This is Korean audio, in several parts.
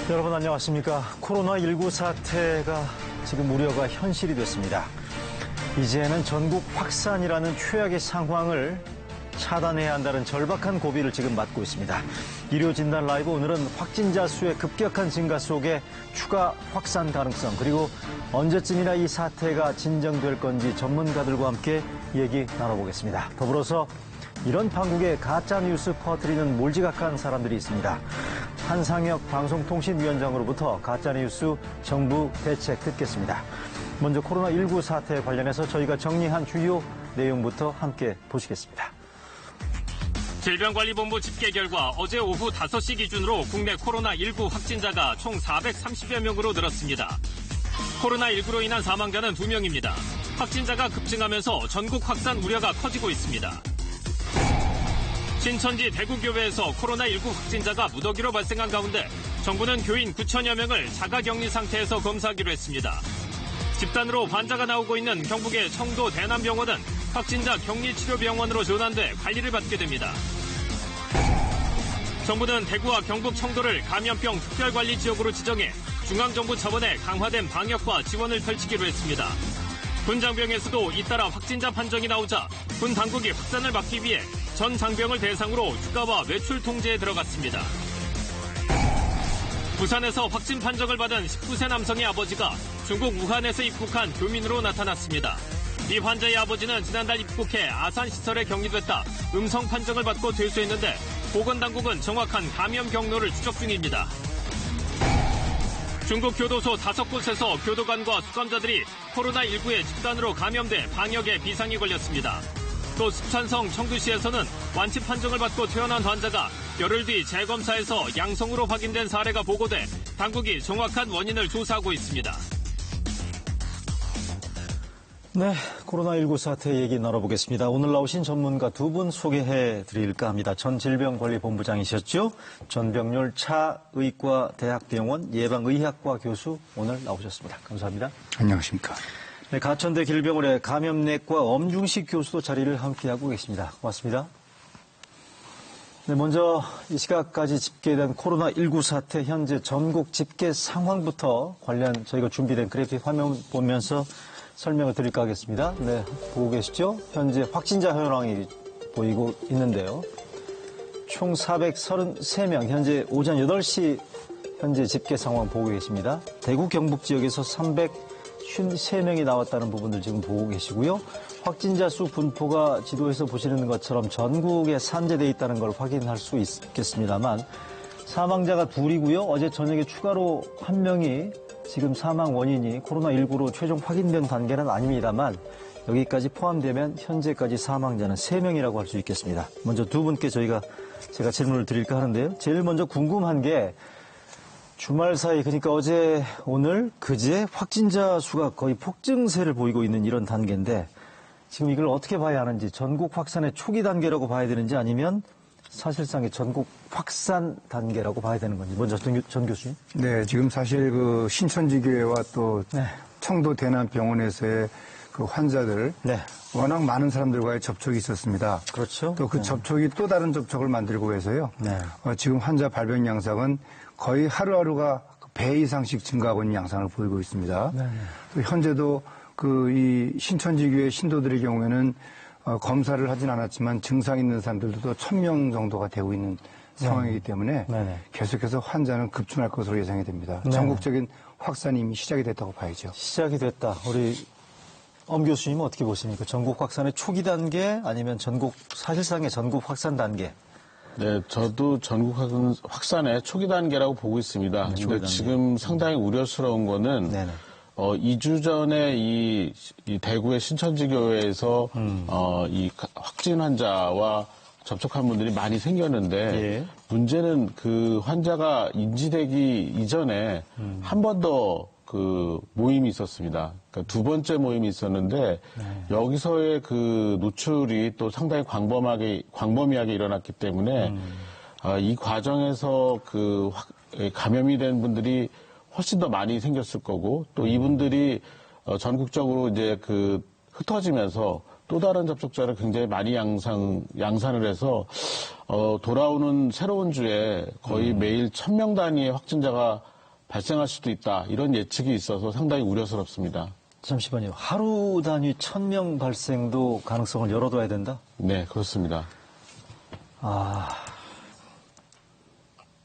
여러분 안녕하십니까. 코로나19 사태가 지금 우려가 현실이 됐습니다. 이제는 전국 확산이라는 최악의 상황을 차단해야 한다는 절박한 고비를 지금 맞고 있습니다. 의료진단 라이브 오늘은 확진자 수의 급격한 증가 속에 추가 확산 가능성 그리고 언제쯤이나 이 사태가 진정될 건지 전문가들과 함께 얘기 나눠보겠습니다. 더불어서 이런 판국에 가짜뉴스 퍼뜨리는 몰지각한 사람들이 있습니다. 한상혁 방송통신위원장으로부터 가짜뉴스 정부 대책 듣겠습니다. 먼저 코로나19 사태에 관련해서 저희가 정리한 주요 내용부터 함께 보시겠습니다. 질병관리본부 집계 결과 어제 오후 5시 기준으로 국내 코로나19 확진자가 총 430여 명으로 늘었습니다. 코로나19로 인한 사망자는 2명입니다. 확진자가 급증하면서 전국 확산 우려가 커지고 있습니다. 신천지 대구교회에서 코로나19 확진자가 무더기로 발생한 가운데 정부는 교인 9천여 명을 자가격리 상태에서 검사하기로 했습니다. 집단으로 환자가 나오고 있는 경북의 청도 대남병원은 확진자 격리치료병원으로 전환돼 관리를 받게 됩니다. 정부는 대구와 경북 청도를 감염병 특별관리지역으로 지정해 중앙정부 차원의 강화된 방역과 지원을 펼치기로 했습니다. 군 장병에서도 잇따라 확진자 판정이 나오자 군 당국이 확산을 막기 위해 전 장병을 대상으로 휴가와 외출 통제에 들어갔습니다. 부산에서 확진 판정을 받은 19세 남성의 아버지가 중국 우한에서 입국한 교민으로 나타났습니다. 이 환자의 아버지는 지난달 입국해 아산시설에 격리됐다 음성 판정을 받고 퇴소했는데 보건당국은 정확한 감염 경로를 추적 중입니다. 중국 교도소 5곳에서 교도관과 수감자들이 코로나19에 집단으로 감염돼 방역에 비상이 걸렸습니다. 또 습천성 청두시에서는 완치 판정을 받고 퇴원한 환자가 열흘 뒤 재검사에서 양성으로 확인된 사례가 보고돼 당국이 정확한 원인을 조사하고 있습니다. 네, 코로나19 사태 얘기 나눠보겠습니다. 오늘 나오신 전문가 두 분 소개해 드릴까 합니다. 전 질병관리본부장이셨죠? 전병률 차의과대학병원 예방의학과 교수 오늘 나오셨습니다. 감사합니다. 안녕하십니까. 네, 가천대 길병원의 감염내과 엄중식 교수도 자리를 함께하고 계십니다. 고맙습니다. 네, 먼저 이 시각까지 집계된 코로나19 사태 현재 전국 집계 상황부터 관련 저희가 준비된 그래픽 화면 보면서 설명을 드릴까 하겠습니다. 네, 보고 계시죠? 현재 확진자 현황이 보이고 있는데요. 총 433명, 현재 오전 8시 현재 집계 상황 보고 계십니다. 대구 경북 지역에서 353명이 나왔다는 부분들 지금 보고 계시고요. 확진자 수 분포가 지도에서 보시는 것처럼 전국에 산재되어 있다는 걸 확인할 수 있겠습니다만 사망자가 2이고요. 어제 저녁에 추가로 1명이 지금 사망 원인이 코로나19로 최종 확인된 단계는 아닙니다만 여기까지 포함되면 현재까지 사망자는 3명이라고 할 수 있겠습니다. 먼저 두 분께 제가 질문을 드릴까 하는데요. 제일 먼저 궁금한 게 주말 사이 그러니까 어제 오늘 그제 확진자 수가 거의 폭증세를 보이고 있는 이런 단계인데 지금 이걸 어떻게 봐야 하는지 전국 확산의 초기 단계라고 봐야 되는지 아니면 사실상의 전국 확산 단계라고 봐야 되는 건지 먼저 전 교수님. 네, 지금 사실 그 신천지교회와 또 청도 대남병원에서의 그 환자들 워낙 많은 사람들과의 접촉이 있었습니다. 그렇죠. 또 그 접촉이 또 다른 접촉을 만들고 해서요. 지금 환자 발병 양상은 거의 하루하루가 배 이상씩 증가하고 있는 양상을 보이고 있습니다. 또 현재도 그 이 신천지교회 신도들의 경우에는 검사를 하진 않았지만 증상 있는 사람들도 1000명 정도가 되고 있는 상황이기 때문에 계속해서 환자는 급증할 것으로 예상이 됩니다. 전국적인 확산이 이미 시작이 됐다고 봐야죠. 시작이 됐다. 우리 엄 교수님은 어떻게 보십니까? 전국 확산의 초기 단계 아니면 사실상의 전국 확산 단계? 네, 저도 전국 확산의 초기 단계라고 보고 있습니다. 근데 지금 상당히 우려스러운 거는 2주 전에 이 대구의 신천지교회에서 이 확진 환자와 접촉한 분들이 많이 생겼는데 문제는 그 환자가 인지되기 이전에 한 번 더 그 모임이 있었습니다. 그러니까 두 번째 모임이 있었는데 여기서의 그 노출이 또 상당히 광범위하게 일어났기 때문에 이 과정에서 그 감염이 된 분들이 훨씬 더 많이 생겼을 거고 또 이분들이 전국적으로 이제 그 흩어지면서 또 다른 접촉자를 굉장히 많이 양산을 해서 돌아오는 새로운 주에 거의 매일 1000명 단위의 확진자가 발생할 수도 있다. 이런 예측이 있어서 상당히 우려스럽습니다. 잠시만요. 하루 단위 1000명 발생도 가능성을 열어둬야 된다? 네, 그렇습니다.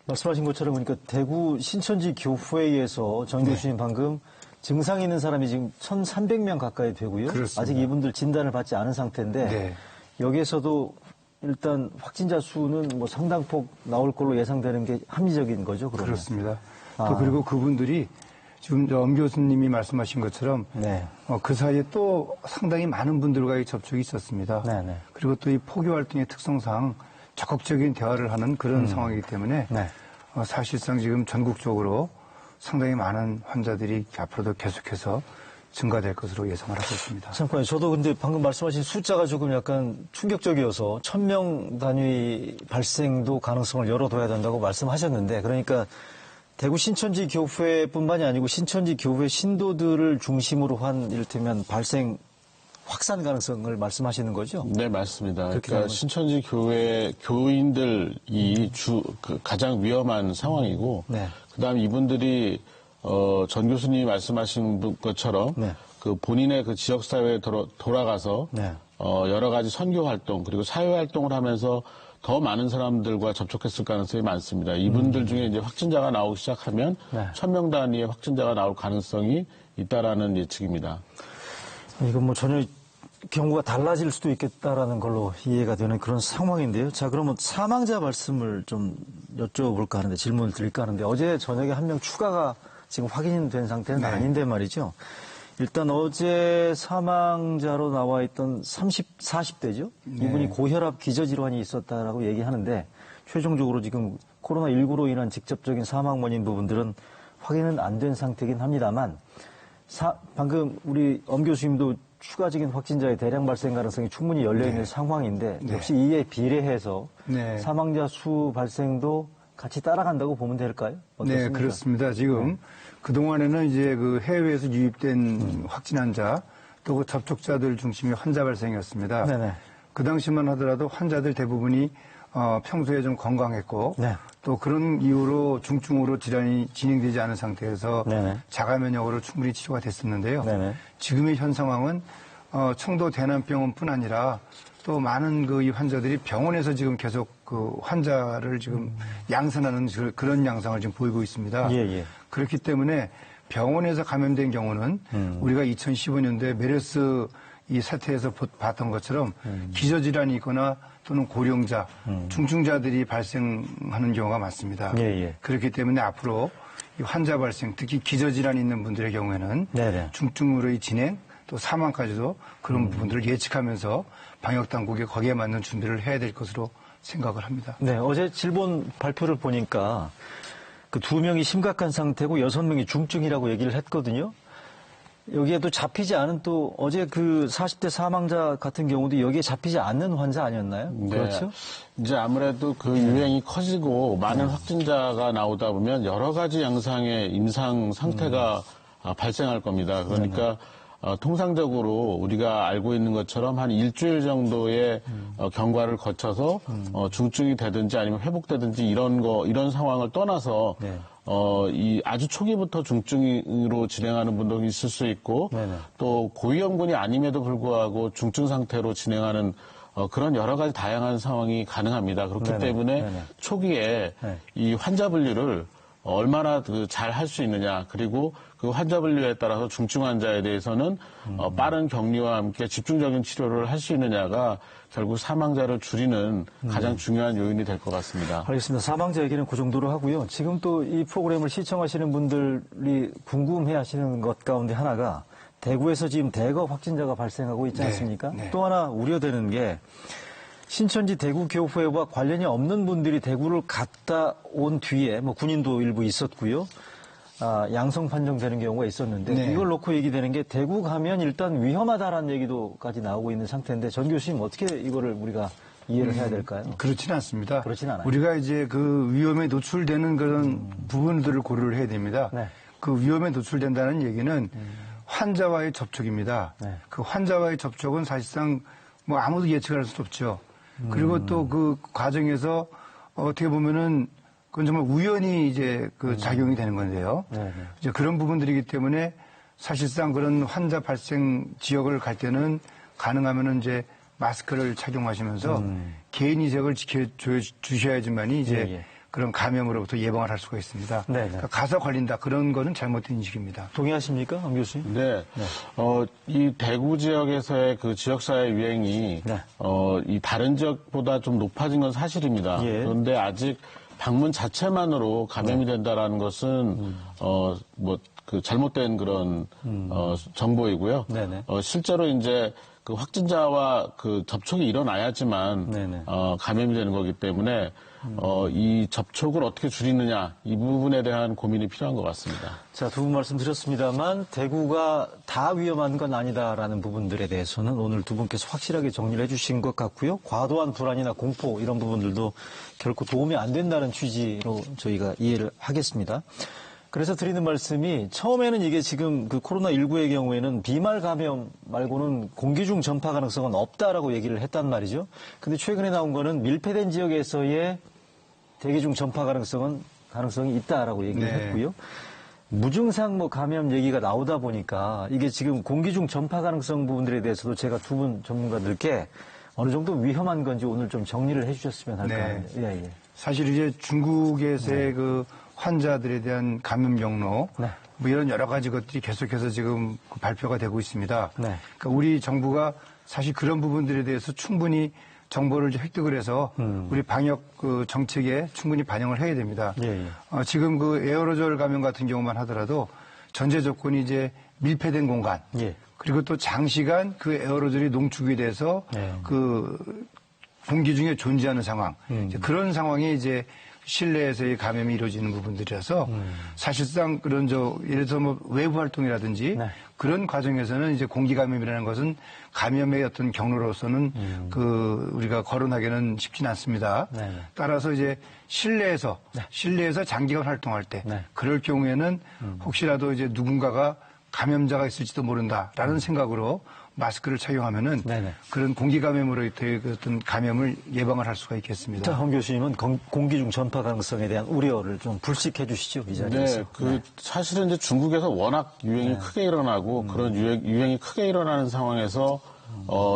말씀하신 것처럼 그러니까 대구 신천지 교회에서 전 교수님 방금 증상이 있는 사람이 지금 1,300명 가까이 되고요. 그렇습니다. 아직 이분들 진단을 받지 않은 상태인데 네. 여기에서도 일단 확진자 수는 뭐 상당폭 나올 걸로 예상되는 게 합리적인 거죠, 그러면? 그렇습니다. 또 그리고 그분들이 지금 엄 교수님이 말씀하신 것처럼 네. 그 사이에 또 상당히 많은 분들과의 접촉이 있었습니다. 네네. 그리고 또 이 포교 활동의 특성상 적극적인 대화를 하는 그런 상황이기 때문에 네. 사실상 지금 전국적으로 상당히 많은 환자들이 앞으로도 계속해서 증가될 것으로 예상을 하고 있습니다. 잠깐만요. 저도 근데 방금 말씀하신 숫자가 조금 약간 충격적이어서 1000명 단위 발생도 가능성을 열어둬야 된다고 말씀하셨는데 그러니까 대구 신천지 교회뿐만이 아니고 신천지 교회 신도들을 중심으로 한 이를테면 발생 확산 가능성을 말씀하시는 거죠? 네, 맞습니다. 그렇게 그러니까 신천지 교회 교인들이 가장 위험한 상황이고, 네. 그다음에 이분들이 전 교수님이 말씀하신 것처럼 네. 그 본인의 그 지역 사회에 돌아가서 네. 여러 가지 선교 활동 그리고 사회 활동을 하면서 더 많은 사람들과 접촉했을 가능성이 많습니다. 이분들 중에 이제 확진자가 나오기 시작하면 네. 1000명 단위의 확진자가 나올 가능성이 있다라는 예측입니다. 이건 뭐 전혀 경우가 달라질 수도 있겠다라는 걸로 이해가 되는 그런 상황인데요. 자, 그러면 사망자 말씀을 좀 여쭤볼까 하는데, 질문을 드릴까 하는데, 어제 저녁에 한 명 추가가 지금 확인된 상태는 아닌데 말이죠. 일단 어제 사망자로 나와 있던 40대죠. 이분이 고혈압 기저질환이 있었다라고 얘기하는데, 최종적으로 지금 코로나19로 인한 직접적인 사망 원인 부분들은 확인은 안 된 상태이긴 합니다만, 방금 우리 엄 교수님도 추가적인 확진자의 대량 발생 가능성이 충분히 열려있는 상황인데 역시 이에 비례해서 사망자 수 발생도 같이 따라간다고 보면 될까요? 어떻습니까? 네, 그렇습니다. 지금 그동안에는 이제 그 해외에서 유입된 확진 환자 또 그 접촉자들 중심의 환자 발생이었습니다. 네네. 그 당시만 하더라도 환자들 대부분이 평소에 좀 건강했고 네. 또 그런 이유로 중증으로 질환이 진행되지 않은 상태에서 네네. 자가 면역으로 충분히 치료가 됐었는데요. 네네. 지금의 현 상황은 청도 대남병원뿐 아니라 또 많은 이 환자들이 병원에서 지금 계속 그 환자를 지금 양산하는 그런 양상을 지금 보이고 있습니다. 예. 그렇기 때문에 병원에서 감염된 경우는 우리가 2015년도에 메르스 이 사태에서 봤던 것처럼 기저질환이 있거나 또는 고령자, 중증자들이 발생하는 경우가 많습니다. 예. 그렇기 때문에 앞으로 이 환자 발생, 특히 기저질환이 있는 분들의 경우에는 네네. 중증으로의 진행, 또 사망까지도 그런 부분들을 예측하면서 방역당국이 거기에 맞는 준비를 해야 될 것으로 생각을 합니다. 네, 어제 질본 발표를 보니까 그 2명이 심각한 상태고 6명이 중증이라고 얘기를 했거든요. 여기에도 잡히지 않은 또 어제 그 40대 사망자 같은 경우도 여기에 잡히지 않는 환자 아니었나요? 네. 그렇죠? 이제 아무래도 그 유행이 커지고 많은 확진자가 나오다 보면 여러 가지 양상의 임상 상태가 발생할 겁니다. 그러니까 통상적으로 우리가 알고 있는 것처럼 한 일주일 정도의 경과를 거쳐서 중증이 되든지 아니면 회복되든지 이런 상황을 떠나서 네. 이 아주 초기부터 중증으로 진행하는 분도 있을 수 있고 네네. 또 고위험군이 아님에도 불구하고 중증 상태로 진행하는 그런 여러 가지 다양한 상황이 가능합니다. 그렇기 때문에 초기에 이 환자 분류를 얼마나 잘 할 수 있느냐, 그리고 그 환자 분류에 따라서 중증 환자에 대해서는 빠른 격리와 함께 집중적인 치료를 할 수 있느냐가 결국 사망자를 줄이는 가장 중요한 요인이 될 것 같습니다. 알겠습니다. 사망자 얘기는 그 정도로 하고요. 지금 또 이 프로그램을 시청하시는 분들이 궁금해 하시는 것 가운데 하나가 대구에서 지금 대거 확진자가 발생하고 있지 않습니까? 네. 또 하나 우려되는 게 신천지 대구교회와 관련이 없는 분들이 대구를 갔다 온 뒤에 뭐 군인도 일부 있었고요. 양성 판정되는 경우가 있었는데 이걸 놓고 얘기되는 게 대구 가면 일단 위험하다라는 얘기도까지 나오고 있는 상태인데 전 교수님 어떻게 이거를 우리가 이해를 해야 될까요? 그렇지는 않습니다. 그렇지는 않아요. 우리가 이제 그 위험에 노출되는 그런 부분들을 고려를 해야 됩니다. 네. 그 위험에 노출된다는 얘기는 환자와의 접촉입니다. 네. 그 환자와의 접촉은 사실상 뭐 아무도 예측할 수 없죠. 그리고 또 그 과정에서 어떻게 보면은 그건 정말 우연히 이제 그 작용이 되는 건데요. 이제 그런 부분들이기 때문에 사실상 그런 환자 발생 지역을 갈 때는 가능하면은 이제 마스크를 착용하시면서 개인 이색을 지켜주셔야지만이 이제 그런 감염으로부터 예방을 할 수가 있습니다. 그러니까 가서 걸린다 그런 거는 잘못된 인식입니다. 동의하십니까, 황 교수님? 네. 이 대구 지역에서의 그 지역사회 유행이 이 다른 지역보다 좀 높아진 건 사실입니다. 그런데 아직 방문 자체만으로 감염이 된다라는 것은 그 잘못된 그런 정보이고요. 실제로 이제 그 확진자와 그 접촉이 일어나야지만 감염이 되는 거기 때문에 이 접촉을 어떻게 줄이느냐 이 부분에 대한 고민이 필요한 것 같습니다. 자, 두 분 말씀드렸습니다만 대구가 다 위험한 건 아니다라는 부분들에 대해서는 오늘 두 분께서 확실하게 정리를 해주신 것 같고요. 과도한 불안이나 공포 이런 부분들도 결코 도움이 안 된다는 취지로 저희가 이해를 하겠습니다. 그래서 드리는 말씀이 처음에는 이게 지금 그 코로나19의 경우에는 비말 감염 말고는 공기 중 전파 가능성은 없다라고 얘기를 했단 말이죠. 근데 최근에 나온 거는 밀폐된 지역에서의 대기 중 전파 가능성이 있다라고 얘기를 했고요. 무증상 감염 얘기가 나오다 보니까 이게 지금 공기 중 전파 가능성 부분들에 대해서도 제가 두 분 전문가들께 어느 정도 위험한 건지 오늘 좀 정리를 해 주셨으면 할까요? 사실 이제 중국에서의 그 환자들에 대한 감염 경로 뭐 이런 여러 가지 것들이 계속해서 지금 발표가 되고 있습니다. 그러니까 우리 정부가 사실 그런 부분들에 대해서 충분히 정보를 획득을 해서 우리 방역 그 정책에 충분히 반영을 해야 됩니다. 지금 그 에어로졸 감염 같은 경우만 하더라도 전제 조건이 이제 밀폐된 공간 그리고 또 장시간 그 에어로졸이 농축이 돼서 그 공기 중에 존재하는 상황 그런 상황이 이제 실내에서의 감염이 이루어지는 부분들이라서 사실상 그런 예를 들어서 뭐 외부 활동이라든지 그런 과정에서는 이제 공기 감염이라는 것은 감염의 어떤 경로로서는 그 우리가 거론하기는 쉽지는 않습니다. 따라서 이제 실내에서 장기간 활동할 때 그럴 경우에는 혹시라도 이제 누군가가 감염자가 있을지도 모른다라는 생각으로 마스크를 착용하면은 그런 공기 감염으로의 어떤 감염을 예방을 할 수가 있겠습니다. 자, 황 교수님은 공기 중 전파 가능성에 대한 우려를 좀 불식해 주시죠, 이 자리에서. 사실은 이제 중국에서 워낙 유행이 크게 일어나고 그런 유행이 크게 일어나는 상황에서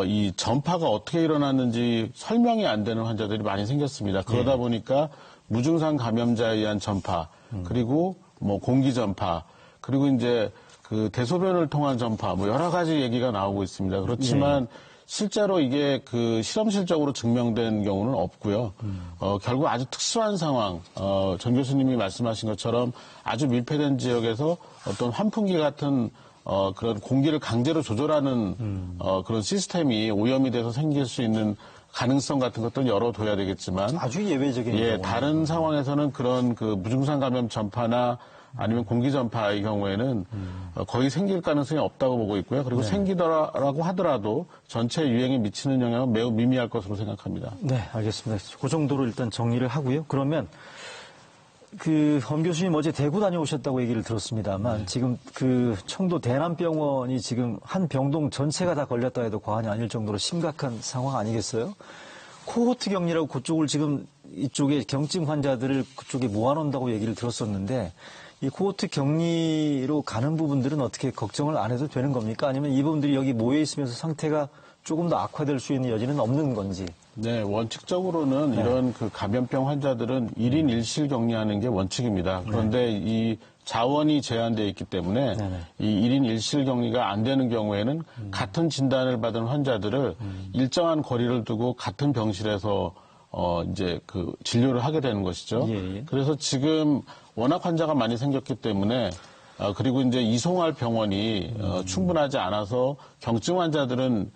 이 전파가 어떻게 일어났는지 설명이 안 되는 환자들이 많이 생겼습니다. 그러다 보니까 무증상 감염자에 의한 전파, 그리고 뭐 공기 전파, 그리고 이제 그 대소변을 통한 전파, 뭐 여러 가지 얘기가 나오고 있습니다. 그렇지만 실제로 이게 그 실험실적으로 증명된 경우는 없고요. 결국 아주 특수한 상황, 전 교수님이 말씀하신 것처럼 아주 밀폐된 지역에서 어떤 환풍기 같은 그런 공기를 강제로 조절하는 그런 시스템이 오염이 돼서 생길 수 있는 가능성 같은 것들은 열어둬야 되겠지만 아주 예외적인 다른 상황에서는 그런 그 무증상 감염 전파나 아니면 공기 전파의 경우에는 거의 생길 가능성이 없다고 보고 있고요. 그리고 생기더라고 하더라도 전체 유행에 미치는 영향은 매우 미미할 것으로 생각합니다. 네, 알겠습니다. 그 정도로 일단 정리를 하고요. 그러면 황 교수님 어제 대구 다녀오셨다고 얘기를 들었습니다만 지금 그 청도 대남병원이 지금 한 병동 전체가 다 걸렸다 해도 과언이 아닐 정도로 심각한 상황 아니겠어요? 코호트 격리라고 그쪽을 지금 이쪽에 경증 환자들을 그쪽에 모아놓는다고 얘기를 들었었는데 이 코호트 격리로 가는 부분들은 어떻게 걱정을 안 해도 되는 겁니까? 아니면 이 부분들이 여기 모여 있으면서 상태가 조금 더 악화될 수 있는 여지는 없는 건지? 네, 원칙적으로는 이런 그 감염병 환자들은 1인 1실 격리하는 게 원칙입니다. 그런데 이 자원이 제한되어 있기 때문에 이 1인 1실 격리가 안 되는 경우에는 같은 진단을 받은 환자들을 일정한 거리를 두고 같은 병실에서 이제 그 진료를 하게 되는 것이죠. 그래서 지금 워낙 환자가 많이 생겼기 때문에 그리고 이제 이송할 병원이 충분하지 않아서 경증 환자들은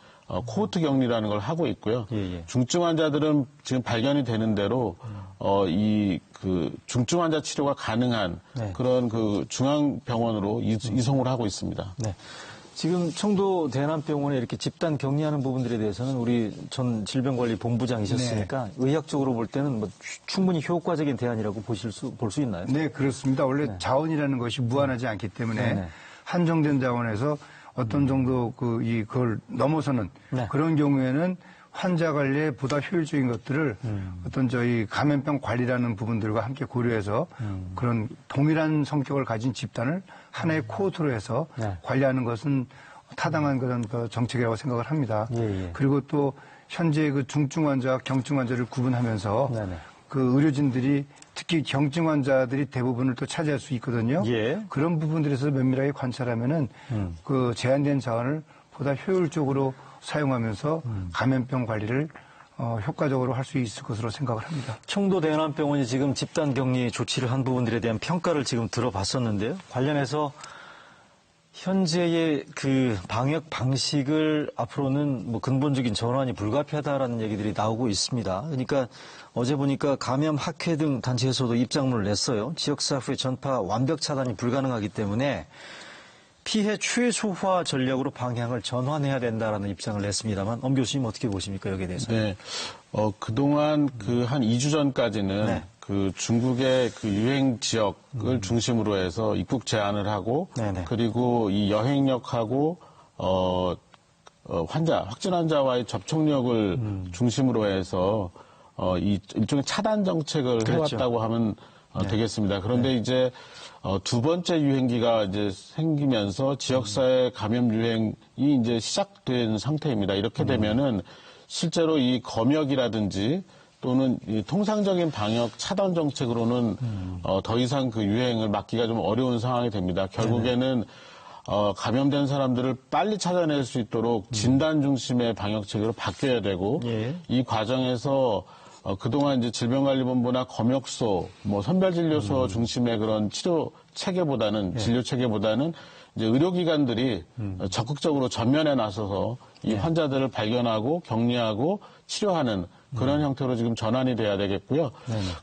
코호트 격리라는 걸 하고 있고요. 중증 환자들은 지금 발견이 되는 대로 이 그 중증 환자 치료가 가능한 그런 그 중앙병원으로 이송을 하고 있습니다. 네. 지금 청도 대남병원에 이렇게 집단 격리하는 부분들에 대해서는 우리 전 질병관리본부장이셨으니까 의학적으로 볼 때는 뭐 충분히 효과적인 대안이라고 볼 수 있나요? 네, 그렇습니다. 원래 자원이라는 것이 무한하지 않기 때문에 한정된 자원에서 어떤 정도 그걸 넘어서는 그런 경우에는 환자 관리에 보다 효율적인 것들을 어떤 저희 감염병 관리라는 부분들과 함께 고려해서 그런 동일한 성격을 가진 집단을 하나의 코호트로 해서 네. 관리하는 것은 타당한 그런 그 정책이라고 생각을 합니다. 그리고 또 현재 그 중증 환자와 경증 환자를 구분하면서 네네. 그 의료진들이 특히 경증 환자들이 대부분을 또 차지할 수 있거든요. 예. 그런 부분들에서 면밀하게 관찰하면은 그 제한된 자원을 보다 효율적으로 사용하면서 감염병 관리를 효과적으로 할 수 있을 것으로 생각을 합니다. 청도 대남병원이 지금 집단 격리 조치를 한 부분들에 대한 평가를 지금 들어봤었는데요. 관련해서 현재의 그 방역 방식을 앞으로는 뭐 근본적인 전환이 불가피하다라는 얘기들이 나오고 있습니다. 그러니까 어제 보니까 감염 학회 등 단체에서도 입장문을 냈어요. 지역사회의 전파 완벽 차단이 불가능하기 때문에 피해 최소화 전략으로 방향을 전환해야 된다라는 입장을 냈습니다만 엄 교수님 어떻게 보십니까 여기에 대해서? 네, 그동안 그 한 2주 전까지는 네. 그 중국의 그 유행 지역을 중심으로 해서 입국 제한을 하고 네네. 그리고 이 여행력하고 확진 환자와의 접촉력을 중심으로 해서 이 일종의 차단 정책을 그렇죠. 해왔다고 하면 되겠습니다. 그런데 이제 두 번째 유행기가 이제 생기면서 지역사회 감염 유행이 이제 시작된 상태입니다. 이렇게 되면은 실제로 이 검역이라든지 또는 이 통상적인 방역 차단 정책으로는 더 이상 그 유행을 막기가 좀 어려운 상황이 됩니다. 결국에는 감염된 사람들을 빨리 찾아낼 수 있도록 진단 중심의 방역책으로 바뀌어야 되고 예. 이 과정에서 그동안 이제 질병관리본부나 검역소, 뭐 선별진료소 중심의 그런 치료 체계보다는 진료 체계보다는 이제 의료기관들이 적극적으로 전면에 나서서 이 환자들을 발견하고 격리하고 치료하는 그런 형태로 지금 전환이 돼야 되겠고요.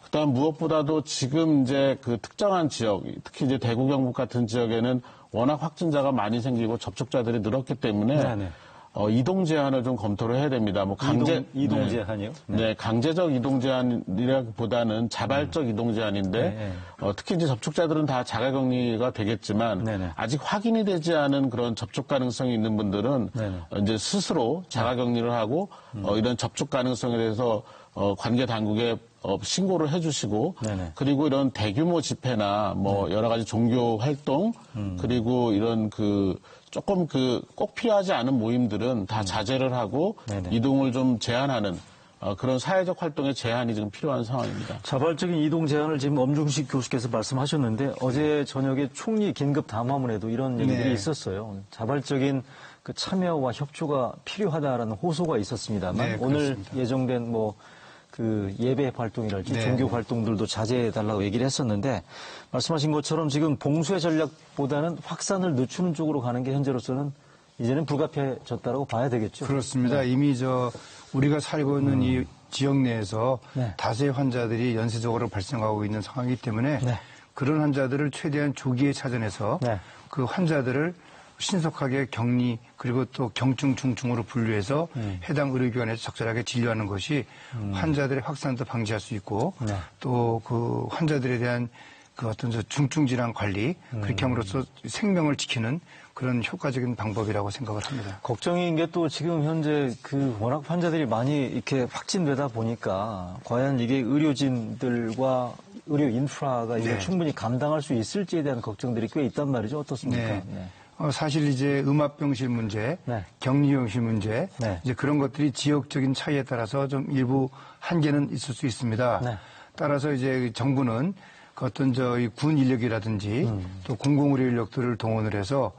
그다음 무엇보다도 지금 이제 그 특정한 지역, 특히 이제 대구 경북 같은 지역에는 워낙 확진자가 많이 생기고 접촉자들이 늘었기 때문에 네네. 이동 제한을 좀 검토를 해야 됩니다. 뭐 이동 제한이요? 네, 강제적 이동 제한이라기보다는 자발적 이동 제한인데 특히 이제 접촉자들은 다 자가격리가 되겠지만 네네. 아직 확인이 되지 않은 그런 접촉 가능성이 있는 분들은 네네. 이제 스스로 자가격리를 하고 이런 접촉 가능성에 대해서 관계 당국에 신고를 해주시고 네네. 그리고 이런 대규모 집회나 뭐 여러 가지 종교 활동 그리고 이런 그 조금 그 꼭 필요하지 않은 모임들은 다 자제를 하고 네네. 이동을 좀 제한하는 그런 사회적 활동의 제한이 지금 필요한 상황입니다. 자발적인 이동 제한을 지금 엄중식 교수께서 말씀하셨는데 어제 저녁에 총리 긴급 담화문에도 이런 얘기들이 네. 있었어요. 자발적인 그 참여와 협조가 필요하다라는 호소가 있었습니다만 네, 오늘 그렇습니다. 예정된 뭐 그 예배 활동이랄지 네. 종교 활동들도 자제해달라고 얘기를 했었는데 말씀하신 것처럼 지금 봉쇄 전략보다는 확산을 늦추는 쪽으로 가는 게 현재로서는 이제는 불가피해졌다라고 봐야 되겠죠. 그렇습니다. 이미 우리가 살고 있는 이 지역 내에서 네. 다수의 환자들이 연쇄적으로 발생하고 있는 상황이기 때문에 네. 그런 환자들을 최대한 조기에 찾아내서 네. 그 환자들을 신속하게 격리 그리고 또 경증, 중증으로 분류해서 해당 의료기관에서 적절하게 진료하는 것이 환자들의 확산도 방지할 수 있고 네. 또 그 환자들에 대한 그 어떤 중증 질환 관리 그렇게 함으로써 생명을 지키는 그런 효과적인 방법이라고 생각을 합니다. 걱정인 게 또 지금 현재 그 워낙 환자들이 많이 이렇게 확진되다 보니까 과연 이게 의료진들과 의료 인프라가 이걸 충분히 감당할 수 있을지에 대한 걱정들이 꽤 있단 말이죠. 어떻습니까? 네. 네. 사실 이제 음압병실 문제, 네. 격리병실 문제, 네. 이제 그런 것들이 지역적인 차이에 따라서 좀 일부 한계는 있을 수 있습니다. 네. 따라서 이제 정부는 그 어떤 이 군 인력이라든지 또 공공의료 인력들을 동원을 해서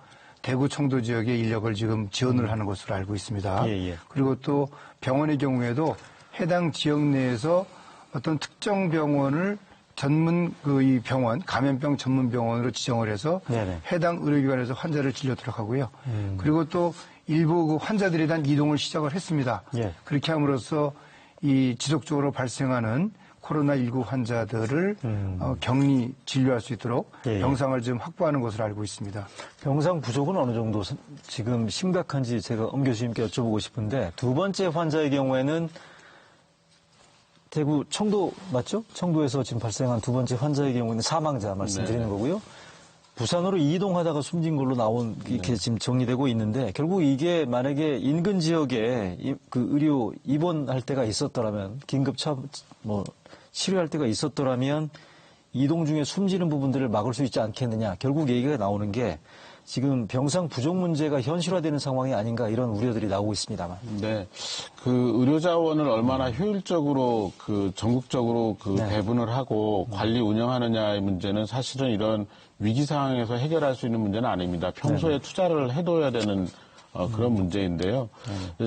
대구 청도 지역의 인력을 지금 지원을 하는 것으로 알고 있습니다. 예, 예. 그리고 또 병원의 경우에도 해당 지역 내에서 어떤 특정 병원을 전문 이 병원, 감염병 전문 병원으로 지정을 해서 네네. 해당 의료기관에서 환자를 진료하도록 하고요. 그리고 또 일부 그 환자들에 대한 이동을 시작을 했습니다. 예. 그렇게 함으로써 이 지속적으로 발생하는 코로나19 환자들을 격리 진료할 수 있도록 예. 병상을 지금 확보하는 것으로 알고 있습니다. 병상 부족은 어느 정도 지금 심각한지 제가 엄 교수님께 여쭤보고 싶은데 두 번째 환자의 경우에는 대구 청도 맞죠? 청도에서 지금 발생한 두 번째 환자의 경우에는 사망자 말씀드리는 네. 거고요. 부산으로 이동하다가 숨진 걸로 나온 이렇게 지금 정리되고 있는데 결국 이게 만약에 인근 지역에 그 의료 입원할 때가 있었더라면 긴급 치료할 때가 있었더라면 이동 중에 숨지는 부분들을 막을 수 있지 않겠느냐. 결국 얘기가 나오는 게 지금 병상 부족 문제가 현실화되는 상황이 아닌가 이런 우려들이 나오고 있습니다만. 네. 그 의료 자원을 얼마나 효율적으로 그 전국적으로 그 배분을 하고 관리 운영하느냐의 문제는 사실은 이런 위기 상황에서 해결할 수 있는 문제는 아닙니다. 평소에 투자를 해둬야 되는 그런 문제인데요.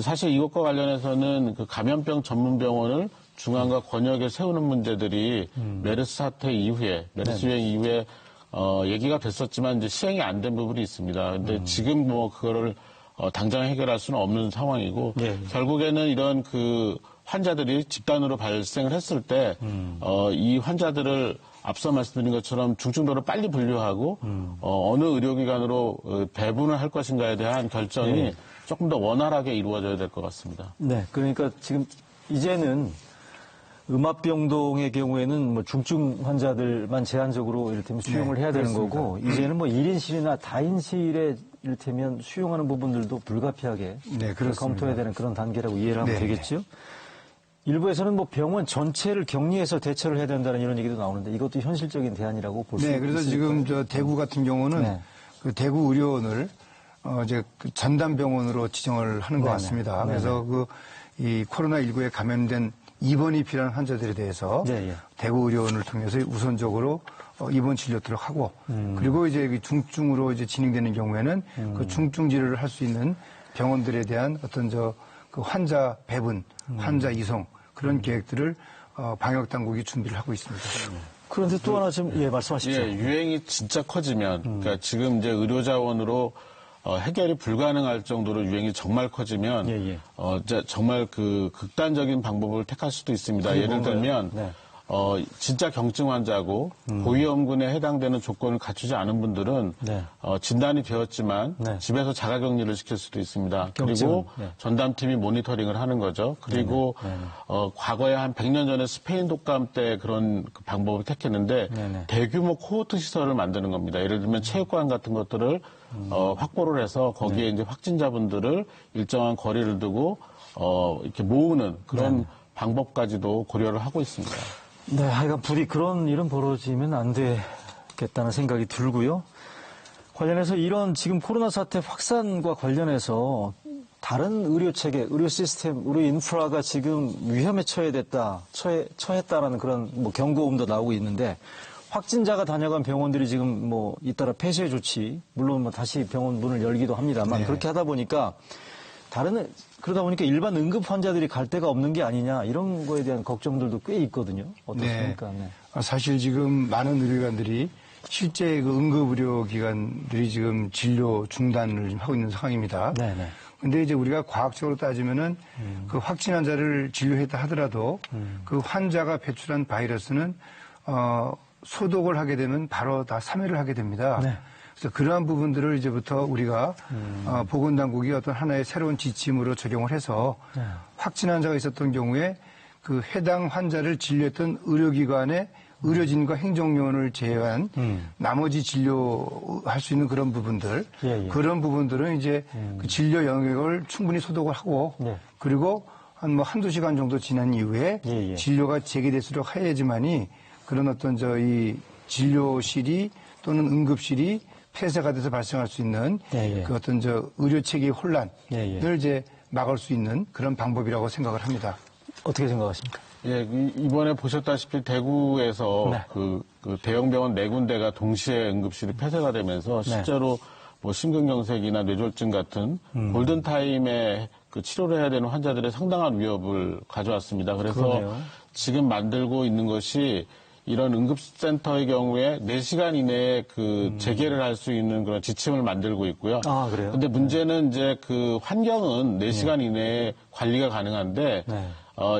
사실 이것과 관련해서는 그 감염병 전문 병원을 중앙과 권역에 세우는 문제들이 메르스 사태 이후에 메르스 유행 이후에 얘기가 됐었지만 이제 시행이 안 된 부분이 있습니다. 근데 지금 뭐 그거를 당장 해결할 수는 없는 상황이고 결국에는 이런 그 환자들이 집단으로 발생을 했을 때 이 환자들을 앞서 말씀드린 것처럼 중증도를 빨리 분류하고 어느 의료기관으로 배분을 할 것인가에 대한 결정이 조금 더 원활하게 이루어져야 될 것 같습니다. 네, 그러니까 지금 이제는 음압병동의 경우에는 뭐 중증 환자들만 제한적으로 이를테면 수용을 해야 되는 거고 이제는 뭐 1인실이나 다인실에 이를테면 수용하는 부분들도 불가피하게 검토해야 되는 그런 단계라고 이해를 하면 되겠죠. 일부에서는 뭐 병원 전체를 격리해서 대처를 해야 된다는 이런 얘기도 나오는데 이것도 현실적인 대안이라고 볼 수 있을까요? 그래서 지금 저 대구 같은 경우는 그 대구 의료원을 이제 그 전담병원으로 지정을 하는 것 같습니다. 그래서 그 이 코로나19에 감염된 입원이 필요한 환자들에 대해서 대구 의료원을 통해서 우선적으로 입원 진료토록 하고 그리고 이제 중증으로 이제 진행되는 경우에는 그 중증 진료를 할 수 있는 병원들에 대한 어떤 그 환자 배분, 환자 이송 그런 계획들을 방역 당국이 준비를 하고 있습니다. 그런데 또 하나 좀 말씀하십시오. 유행이 진짜 커지면 그러니까 지금 이제 의료 자원으로 해결이 불가능할 정도로 유행이 정말 커지면 이제 정말 그 극단적인 방법을 택할 수도 있습니다. 예를 들면 진짜 경증 환자고 고위험군에 해당되는 조건을 갖추지 않은 분들은 진단이 되었지만 집에서 자가격리를 시킬 수도 있습니다. 그리고 전담팀이 모니터링을 하는 거죠. 그리고 과거에 한 100년 전에 스페인 독감 때 그런 그 방법을 택했는데 대규모 코호트 시설을 만드는 겁니다. 예를 들면 체육관 같은 것들을 확보를 해서 거기에 이제 확진자분들을 일정한 거리를 두고 이렇게 모으는 그런 방법까지도 고려를 하고 있습니다. 네, 하여간 부디 그런 일은 벌어지면 안 되겠다는 생각이 들고요. 관련해서 이런 지금 코로나 사태 확산과 관련해서 다른 의료 체계, 의료 시스템, 의료 인프라가 지금 위험에 처했다라는 그런 뭐 경고음도 나오고 있는데 확진자가 다녀간 병원들이 지금 뭐 잇따라 폐쇄 조치, 물론 뭐 다시 병원 문을 열기도 합니다만 그렇게 하다 보니까 그러다 보니까 일반 응급 환자들이 갈 데가 없는 게 아니냐 이런 거에 대한 걱정들도 꽤 있거든요. 어떻습니까? 사실 지금 많은 의료기관들이 실제 그 응급의료기관들이 지금 진료 중단을 하고 있는 상황입니다. 근데 이제 우리가 과학적으로 따지면은 그 확진 환자를 진료했다 하더라도 그 환자가 배출한 바이러스는 소독을 하게 되면 바로 다 사멸을 하게 됩니다. 그래서 그러한 부분들을 이제부터 우리가 보건당국이 어떤 하나의 새로운 지침으로 적용을 해서 확진 환자가 있었던 경우에 그 해당 환자를 진료했던 의료기관의 의료진과 행정요원을 제외한 나머지 진료할 수 있는 그런 부분들 그런 부분들은 이제 그 진료 영역을 충분히 소독을 하고 그리고 한두 시간 정도 지난 이후에 진료가 재개될수록 해야지만이 그런 어떤 이 진료실이 또는 응급실이 폐쇄가 돼서 발생할 수 있는 그 어떤 의료 체계의 혼란을 이제 막을 수 있는 그런 방법이라고 생각을 합니다. 어떻게 생각하십니까? 이번에 보셨다시피 대구에서 그 대형 병원 4군데가 동시에 응급실이 폐쇄가 되면서 실제로 뭐 심근경색이나 뇌졸중 같은 골든타임에 그 치료를 해야 되는 환자들의 상당한 위협을 가져왔습니다. 그래서 지금 만들고 있는 것이 이런 응급센터의 경우에 4시간 이내에 그 재개를 할 수 있는 그런 지침을 만들고 있고요. 그래요? 근데 문제는 이제 그 환경은 4시간 이내에 관리가 가능한데,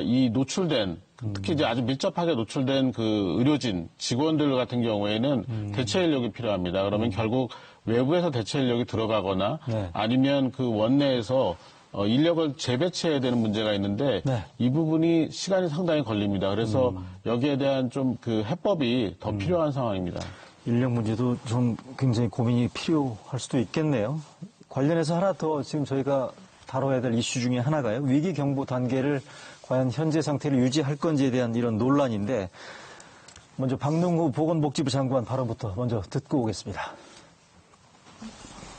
이 노출된, 특히 이제 아주 밀접하게 노출된 그 의료진, 직원들 같은 경우에는 대체 인력이 필요합니다. 그러면 결국 외부에서 대체 인력이 들어가거나 아니면 그 원내에서 인력을 재배치해야 되는 문제가 있는데 이 부분이 시간이 상당히 걸립니다. 그래서 여기에 대한 좀 그 해법이 더 필요한 상황입니다. 인력 문제도 좀 굉장히 고민이 필요할 수도 있겠네요. 관련해서 하나 더 지금 저희가 다뤄야 될 이슈 중에 하나가요. 위기 경보 단계를 과연 현재 상태를 유지할 건지에 대한 이런 논란인데 먼저 박능후 보건복지부 장관 발언부터 먼저 듣고 오겠습니다.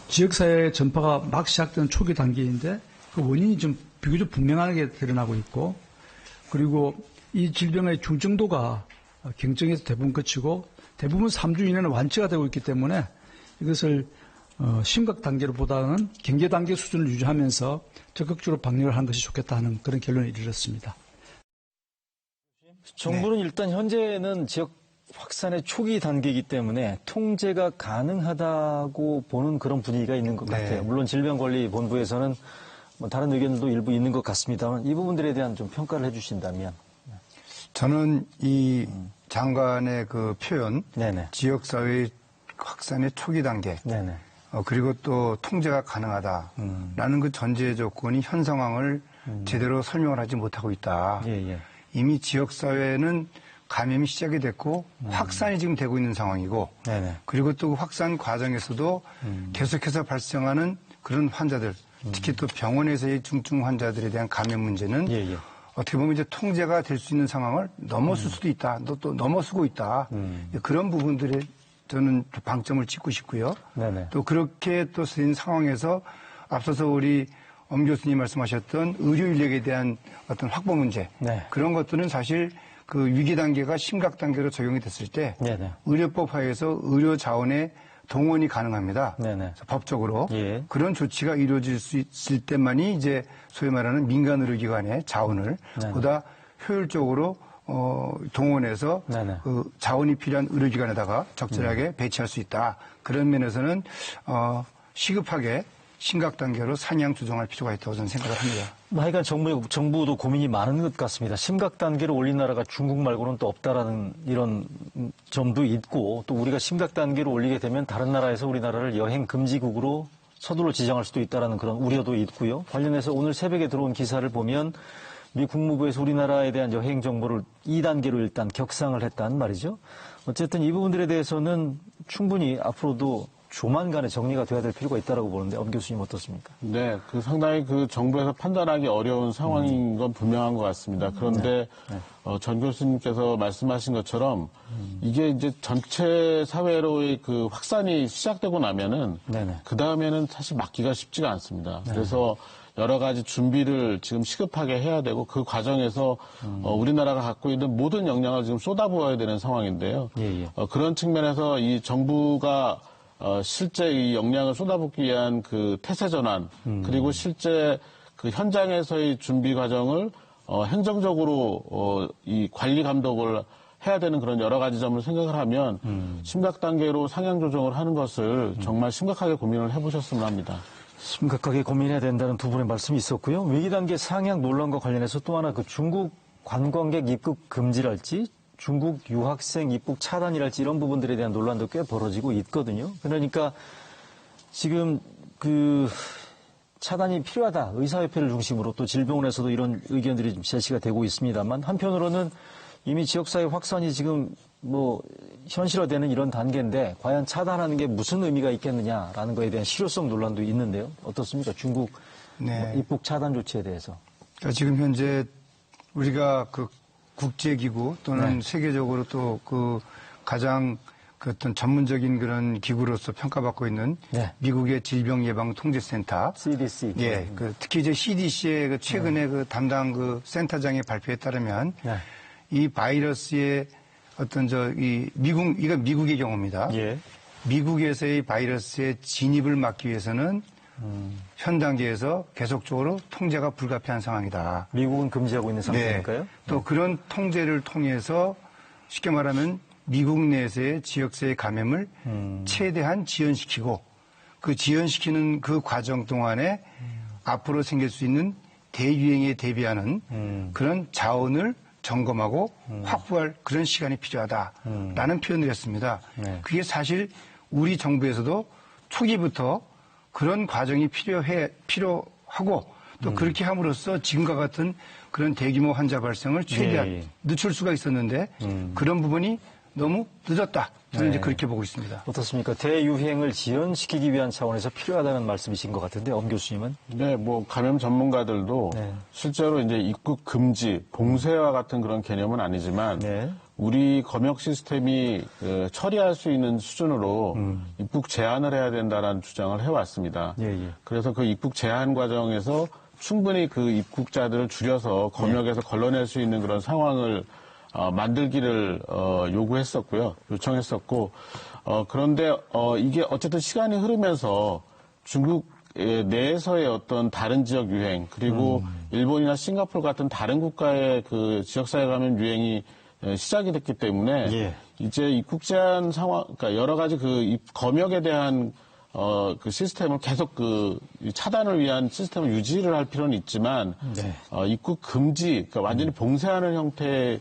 지역사회 전파가 막 시작된 초기 단계인데 그 원인이 좀 비교적 분명하게 드러나고 있고 그리고 이 질병의 중증도가 경증에서 대부분 그치고 대부분 3주 이내는 완치가 되고 있기 때문에 이것을 심각 단계로보다는 경계 단계 수준을 유지하면서 적극적으로 방역을 하는 것이 좋겠다 하는 그런 결론에 이르렀습니다. 정부는 일단 현재는 지역 확산의 초기 단계이기 때문에 통제가 가능하다고 보는 그런 분위기가 있는 것 같아요. 물론 질병관리본부에서는 뭐 다른 의견도 일부 있는 것 같습니다만 이 부분들에 대한 좀 평가를 해주신다면. 저는 이 장관의 그 표현, 지역사회 확산의 초기 단계, 그리고 또 통제가 가능하다라는 그 전제 조건이 현 상황을 제대로 설명을 하지 못하고 있다. 이미 지역사회는 감염이 시작이 됐고 확산이 지금 되고 있는 상황이고 그리고 또 그 확산 과정에서도 계속해서 발생하는 그런 환자들, 특히 또 병원에서의 중증 환자들에 대한 감염 문제는 어떻게 보면 이제 통제가 될 수 있는 상황을 넘어설 수도 있다. 또 넘어서고 있다. 그런 부분들에 저는 방점을 찍고 싶고요. 또 그렇게 또 쓰인 상황에서 앞서서 우리 엄 교수님 말씀하셨던 의료 인력에 대한 어떤 확보 문제 그런 것들은 사실 그 위기 단계가 심각 단계로 적용이 됐을 때 의료법 하에서 의료 자원의 동원이 가능합니다. 법적으로 그런 조치가 이루어질 수 있을 때만이 이제 소위 말하는 민간 의료기관의 자원을 보다 효율적으로 동원해서 그 자원이 필요한 의료기관에다가 적절하게 배치할 수 있다. 그런 면에서는 시급하게 심각 단계로 상향 조정할 필요가 있다고 저는 생각을 합니다. 하여간 정부도 고민이 많은 것 같습니다. 심각 단계로 올린 나라가 중국 말고는 또 없다라는 이런 점도 있고 또 우리가 심각 단계로 올리게 되면 다른 나라에서 우리나라를 여행 금지국으로 서둘러 지정할 수도 있다라는 그런 우려도 있고요. 관련해서 오늘 새벽에 들어온 기사를 보면 미 국무부에서 우리나라에 대한 여행 정보를 2단계로 일단 격상을 했단 말이죠. 어쨌든 이 부분들에 대해서는 충분히 앞으로도 조만간에 정리가 돼야 될 필요가 있다고 보는데 엄 교수님 어떻습니까? 네, 그 상당히 그 정부에서 판단하기 어려운 상황인 건 분명한 것 같습니다. 그런데 전 교수님께서 말씀하신 것처럼 이게 이제 전체 사회로의 그 확산이 시작되고 나면은 그 다음에는 사실 막기가 쉽지가 않습니다. 그래서 여러 가지 준비를 지금 시급하게 해야 되고 그 과정에서 우리나라가 갖고 있는 모든 역량을 지금 쏟아부어야 되는 상황인데요. 그런 측면에서 이 정부가 실제 이 역량을 쏟아붓기 위한 그 태세 전환 그리고 실제 그 현장에서의 준비 과정을 행정적으로 이 관리 감독을 해야 되는 그런 여러 가지 점을 생각을 하면 심각 단계로 상향 조정을 하는 것을 정말 심각하게 고민을 해보셨으면 합니다. 심각하게 고민해야 된다는 두 분의 말씀이 있었고요. 위기 단계 상향 논란과 관련해서 또 하나 그 중국 관광객 입국 금지랄지 중국 유학생 입국 차단이랄지 이런 부분들에 대한 논란도 꽤 벌어지고 있거든요. 그러니까 지금 그 차단이 필요하다. 의사협회를 중심으로 또 질병원에서도 이런 의견들이 좀 제시가 되고 있습니다만 한편으로는 이미 지역사회 확산이 지금 뭐 현실화되는 이런 단계인데 과연 차단하는 게 무슨 의미가 있겠느냐라는 거에 대한 실효성 논란도 있는데요. 어떻습니까? 중국 입국 차단 조치에 대해서. 그러니까 지금 현재 우리가 그 국제기구 또는 세계적으로 또 그 가장 그 어떤 전문적인 그런 기구로서 평가받고 있는 미국의 질병예방통제센터. CDC. 그 특히 이제 CDC의 그 최근에 그 담당 그 센터장의 발표에 따르면 이 바이러스의 어떤 이거 미국의 경우입니다. 미국에서의 바이러스의 진입을 막기 위해서는 현 단계에서 계속적으로 통제가 불가피한 상황이다. 미국은 금지하고 있는 상태니까요. 또 그런 통제를 통해서 쉽게 말하면 미국 내에서의 지역사회 감염을 최대한 지연시키고 그 지연시키는 그 과정 동안에 앞으로 생길 수 있는 대유행에 대비하는 그런 자원을 점검하고 확보할 그런 시간이 필요하다라는 표현을 했습니다. 그게 사실 우리 정부에서도 초기부터 그런 과정이 필요하고 또 그렇게 함으로써 지금과 같은 그런 대규모 환자 발생을 최대한 늦출 수가 있었는데 그런 부분이 너무 늦었다. 저는 이제 그렇게 보고 있습니다. 어떻습니까? 대유행을 지연시키기 위한 차원에서 필요하다는 말씀이신 것 같은데, 엄 교수님은? 네, 뭐 감염 전문가들도 네. 실제로 이제 입국 금지, 봉쇄와 같은 그런 개념은 아니지만 네. 우리 검역 시스템이 처리할 수 있는 수준으로 입국 제한을 해야 된다라는 주장을 해왔습니다. 예, 예. 그래서 그 입국 제한 과정에서 충분히 그 입국자들을 줄여서 검역에서 걸러낼 수 있는 그런 상황을 만들기를 요구했었고요. 요청했었고 그런데 이게 어쨌든 시간이 흐르면서 중국 내에서의 어떤 다른 지역 유행 그리고 일본이나 싱가포르 같은 다른 국가의 그 지역사회 감염 유행이 시작이 됐기 때문에 예. 이제 입국 제한 상황, 그러니까 여러 가지 그 검역에 대한 그 시스템을 계속 그 차단을 위한 시스템을 유지를 할 필요는 있지만 네. 입국 금지, 그러니까 완전히 봉쇄하는 형태의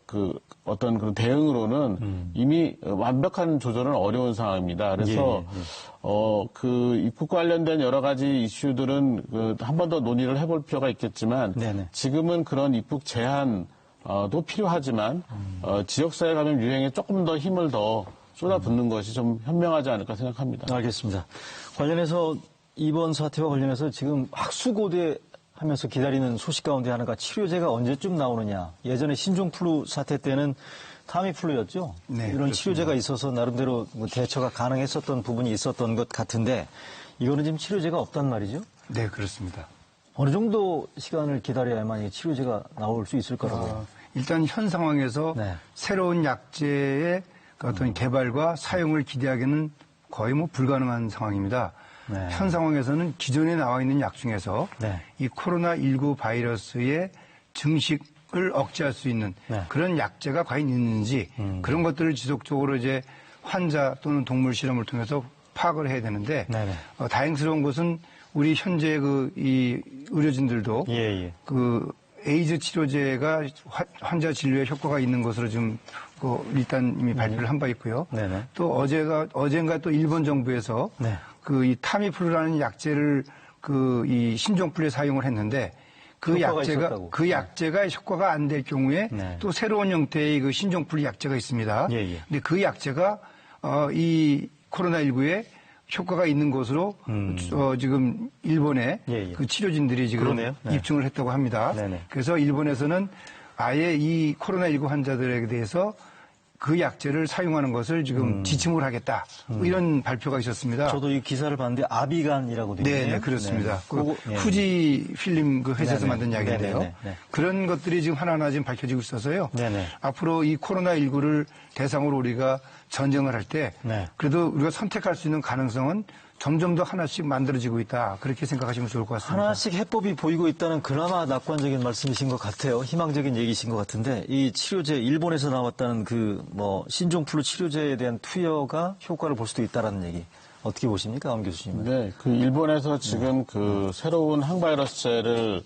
그 어떤 그런 대응으로는 이미 완벽한 조절은 어려운 상황입니다. 그래서 그 입국 관련된 여러 가지 이슈들은 한 번 더 논의를 해볼 필요가 있겠지만 네네. 지금은 그런 입국 제한도 필요하지만 지역사회 감염 유행에 조금 더 힘을 더 쏟아붓는 것이 좀 현명하지 않을까 생각합니다. 알겠습니다. 관련해서 이번 사태와 관련해서 지금 학수고대 하면서 기다리는 소식 가운데 하나가 치료제가 언제쯤 나오느냐. 예전에 신종플루 사태 때는 타미플루였죠. 네, 이런 그렇습니다. 치료제가 있어서 나름대로 뭐 대처가 가능했었던 부분이 있었던 것 같은데 이거는 지금 치료제가 없단 말이죠. 네, 그렇습니다. 어느 정도 시간을 기다려야만 이 치료제가 나올 수 있을 거라고요. 일단 현 상황에서 네. 새로운 약제의 그 어떤 개발과 사용을 기대하기는 거의 뭐 불가능한 상황입니다. 네. 현 상황에서는 기존에 나와 있는 약 중에서 네. 이 코로나19 바이러스의 증식을 억제할 수 있는 네. 그런 약제가 과연 있는지 그런 것들을 지속적으로 이제 환자 또는 동물 실험을 통해서 파악을 해야 되는데 네네. 다행스러운 것은 우리 현재 이 의료진들도 예, 예. 그 에이즈 치료제가 환자 진료에 효과가 있는 것으로 좀 일단 이미 발표를 한 바 있고요. 네네. 또 어젠가 또 일본 정부에서 네. 그 이 타미플루라는 약제를 그 이 신종플루에 사용을 했는데 그 효과가 있었다고. 약제가 효과가 안 될 경우에 네. 또 새로운 형태의 그 신종플루 약제가 있습니다. 예, 예. 근데 그 약제가 이 코로나19에 효과가 있는 것으로 지금 일본의 예, 예. 그 치료진들이 지금 그러네요. 네. 입증을 했다고 합니다. 네네. 그래서 일본에서는 아예 이 코로나19 환자들에 대해서 그 약제를 사용하는 것을 지금 지침을 하겠다. 뭐 이런 발표가 있었습니다. 저도 이 기사를 봤는데 아비간이라고 되어 있네요. 네, 그렇습니다. 네. 그 그거, 예. 후지 필름 그 회사에서 네네. 만든 약인데요. 네네. 그런 것들이 지금 하나하나 지금 밝혀지고 있어서요. 네네. 앞으로 이 코로나19를 대상으로 우리가 전쟁을 할 때 네. 그래도 우리가 선택할 수 있는 가능성은 점점 더 하나씩 만들어지고 있다. 그렇게 생각하시면 좋을 것 같습니다. 하나씩 해법이 보이고 있다는 그나마 낙관적인 말씀이신 것 같아요. 희망적인 얘기신 것 같은데 이 치료제 일본에서 나왔다는 그 뭐 신종플루 치료제에 대한 투여가 효과를 볼 수도 있다라는 얘기 어떻게 보십니까, 엄 교수님은? 네, 그 일본에서 지금 그 새로운 항바이러스제를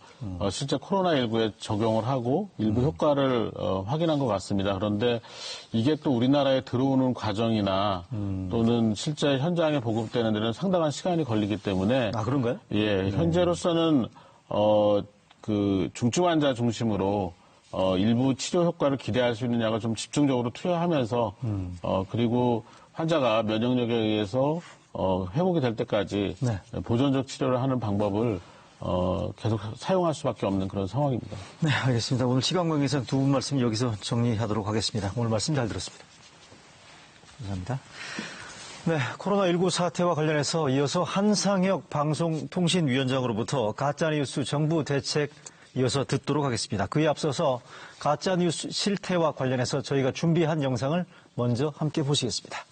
실제 코로나19에 적용을 하고 일부 효과를 확인한 것 같습니다. 그런데 이게 또 우리나라에 들어오는 과정이나 또는 실제 현장에 보급되는 데는 상당한 시간이 걸리기 때문에 아, 그런가요? 예, 현재로서는 그 중증 환자 중심으로 일부 치료 효과를 기대할 수 있는 약을 좀 집중적으로 투여하면서 그리고 환자가 면역력에 의해서 회복이 될 때까지 네. 보존적 치료를 하는 방법을 계속 사용할 수밖에 없는 그런 상황입니다. 네, 알겠습니다. 오늘 시간관계상 두 분 말씀 여기서 정리하도록 하겠습니다. 오늘 말씀 잘 들었습니다. 감사합니다. 네, 코로나19 사태와 관련해서 이어서 한상혁 방송통신위원장으로부터 가짜뉴스 정부 대책 이어서 듣도록 하겠습니다. 그에 앞서서 가짜뉴스 실태와 관련해서 저희가 준비한 영상을 먼저 함께 보시겠습니다.